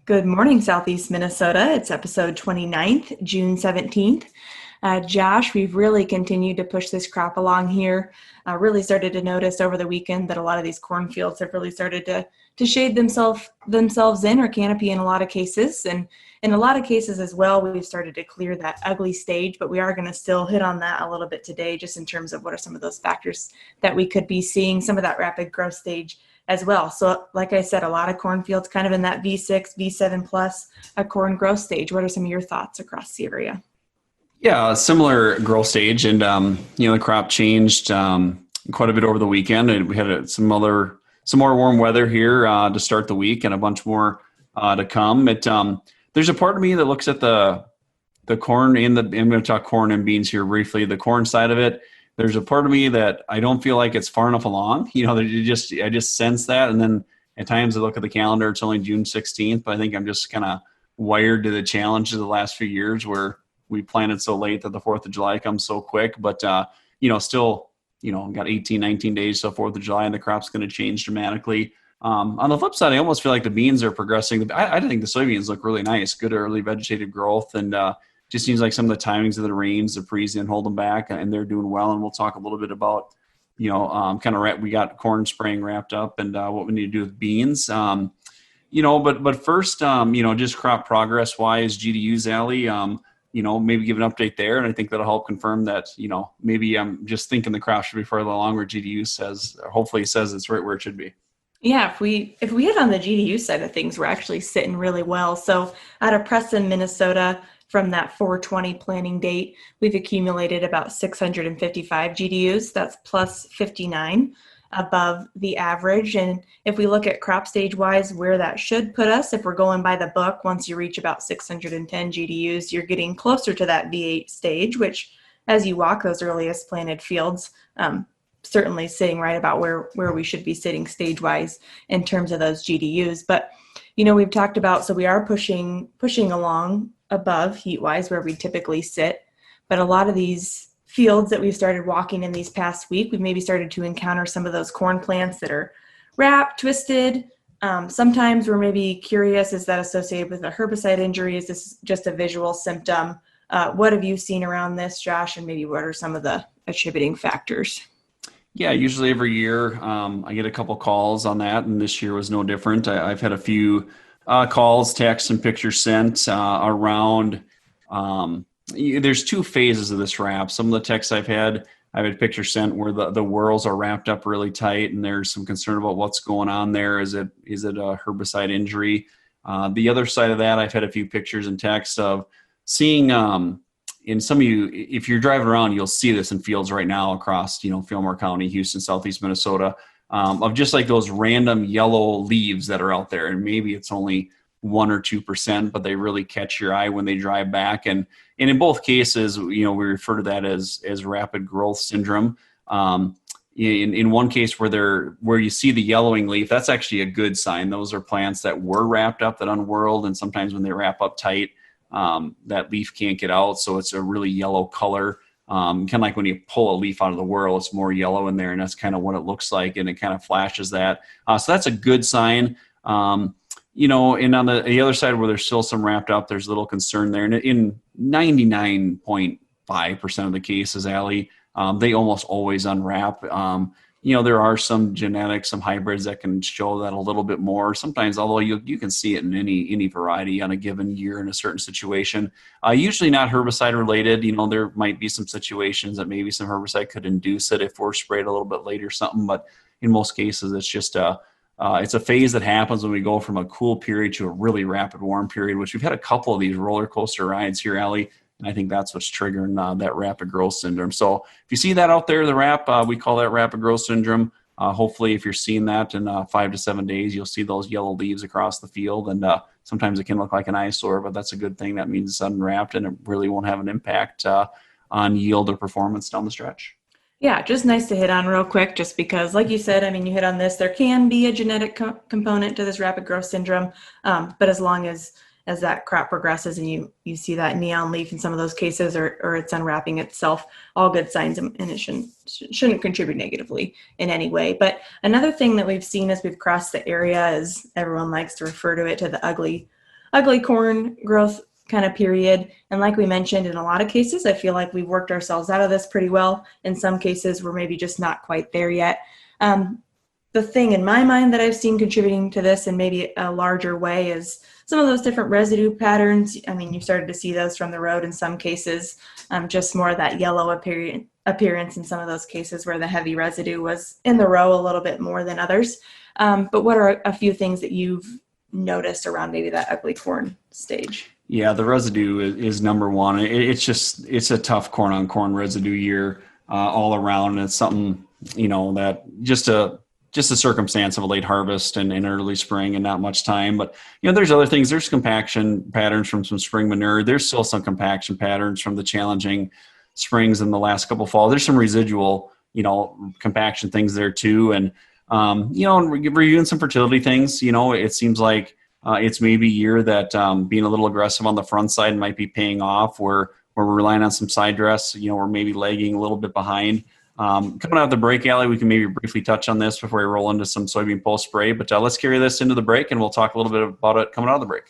Good morning, Southeast Minnesota. It's episode 29th, June 17th. Josh, we've really continued to push this crop along here. Really started to notice over the weekend that a lot of these cornfields have really started to shade themselves in or canopy in a lot of cases. And in a lot of cases as well, we've started to clear that ugly stage, but we are going to still hit on that a little bit today, just in terms of what are some of those factors that we could be seeing, some of that rapid growth stage as well. So like I said, a lot of cornfields kind of in that V6, V7 plus a corn growth stage. What are some of your thoughts across the area? Yeah, a similar growth stage, and the crop changed quite a bit over the weekend, and we had some more warm weather here to start the week, and a bunch more to come. There's a part of me that looks at the corn I'm going to talk corn and beans here briefly. The corn side of it, there's a part of me that I don't feel like it's far enough along. I just sense that, and then at times I look at the calendar, it's only June 16th, but I think I'm just kind of wired to the challenge of the last few years where we planted so late that the 4th of July comes so quick, but still, got 18, 19 days till 4th of July, and the crop's going to change dramatically. On the flip side, I almost feel like the beans are progressing. I think the soybeans look really nice, good early vegetative growth, and just seems like some of the timings of the rains, the freeze in hold them back, and they're doing well. And we'll talk a little bit about, we got corn spraying wrapped up and what we need to do with beans. But first, just crop progress wise, GDUs, Allie, maybe give an update there. And I think that'll help confirm that, maybe I'm just thinking the crop should be further along where GDU says, or hopefully says it's right where it should be. Yeah, if we hit on the GDU side of things, we're actually sitting really well. So out of Preston, Minnesota, from that 420 planning date, we've accumulated about 655 GDUs. That's plus 59 above the average. And if we look at crop stage wise, where that should put us, if we're going by the book, once you reach about 610 GDUs, you're getting closer to that V8 stage, which as you walk those earliest planted fields, certainly sitting right about where we should be sitting stage wise in terms of those GDUs. But we've talked about, so we are pushing along above heat wise where we typically sit, but a lot of these fields that we've started walking in these past week, we've maybe started to encounter some of those corn plants that are wrapped, twisted. Sometimes we're maybe curious, is that associated with a herbicide injury? Is this just a visual symptom? What have you seen around this, Josh, and maybe what are some of the attributing factors? Yeah, usually every year I get a couple calls on that, and this year was no different. I've had a few calls, texts, and pictures sent around. There's two phases of this wrap. Some of the texts I've had pictures sent where the whorls are wrapped up really tight, and there's some concern about what's going on there. Is it a herbicide injury? The other side of that, I've had a few pictures and texts of seeing. In some of you, if you're driving around, you'll see this in fields right now across, Fillmore County, Houston, Southeast Minnesota, of just like those random yellow leaves that are out there. And maybe it's only 1 or 2%, but they really catch your eye when they drive back. And in both cases, we refer to that as rapid growth syndrome. In one case where you see the yellowing leaf, that's actually a good sign. Those are plants that were wrapped up that unwhorled, and sometimes when they wrap up tight, that leaf can't get out, so it's a really yellow color. Kind of like when you pull a leaf out of the whorl, it's more yellow in there, and that's kind of what it looks like, and it kind of flashes that. So that's a good sign. And on the other side where there's still some wrapped up, there's a little concern there. And in 99.5% of the cases, Allie, they almost always unwrap. There are some genetics, some hybrids that can show that a little bit more. Sometimes, although you can see it in any variety on a given year in a certain situation. Usually not herbicide related. There might be some situations that maybe some herbicide could induce it if we're sprayed a little bit late or something. But in most cases, it's just it's a phase that happens when we go from a cool period to a really rapid warm period, which we've had a couple of these roller coaster rides here, Allie. And I think that's what's triggering that rapid growth syndrome. So if you see that out there, the wrap, we call that rapid growth syndrome. Hopefully, if you're seeing that in 5 to 7 days, you'll see those yellow leaves across the field. And sometimes it can look like an eyesore, but that's a good thing. That means it's unwrapped, and it really won't have an impact on yield or performance down the stretch. Yeah, just nice to hit on real quick, just because, like you said, you hit on this, there can be a genetic component to this rapid growth syndrome, but as long as that crop progresses and you see that neon leaf in some of those cases, or it's unwrapping itself, all good signs, and it shouldn't contribute negatively in any way. But another thing that we've seen as we've crossed the area is everyone likes to refer to it, to the ugly ugly corn growth kind of period. And like we mentioned, in a lot of cases, I feel like we've worked ourselves out of this pretty well. In some cases, we're maybe just not quite there yet. The thing in my mind that I've seen contributing to this in maybe a larger way is some of those different residue patterns. I mean, you started to see those from the road in some cases, just more of that yellow appearance in some of those cases where the heavy residue was in the row a little bit more than others. But what are a few things that you've noticed around maybe that ugly corn stage? Yeah, the residue is number one. It's a tough corn on corn residue year all around. And it's something, that just a circumstance of a late harvest and early spring and not much time. But, there's other things. There's compaction patterns from some spring manure. There's still some compaction patterns from the challenging springs in the last couple of fall. There's some residual, compaction things there too. And, reviewing some fertility things, it seems like it's maybe a year that being a little aggressive on the front side might be paying off where we're relying on some side dress, we're maybe lagging a little bit behind. Coming out of the break, Allie, we can maybe briefly touch on this before we roll into some soybean post spray, but let's carry this into the break and we'll talk a little bit about it coming out of the break.